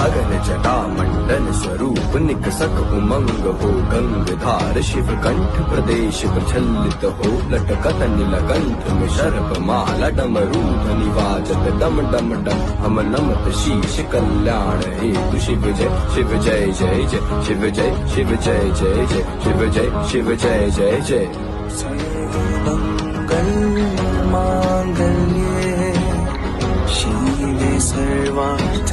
अगन जटा मंडन स्वरूप निकसक उमंग हो गंगधार शिव कंठ प्रदेश प्रचलित हो लटकत नीलकंठ में शर्प माला डमरू ध्वनि वाजत डम डम डम हम नमत शीश कल्याण हेतु शिव जय जय जय शिव जय जय जय शिव जय जय जय। सर्वमंगल मांगल्ये शिवे सर्वार्थ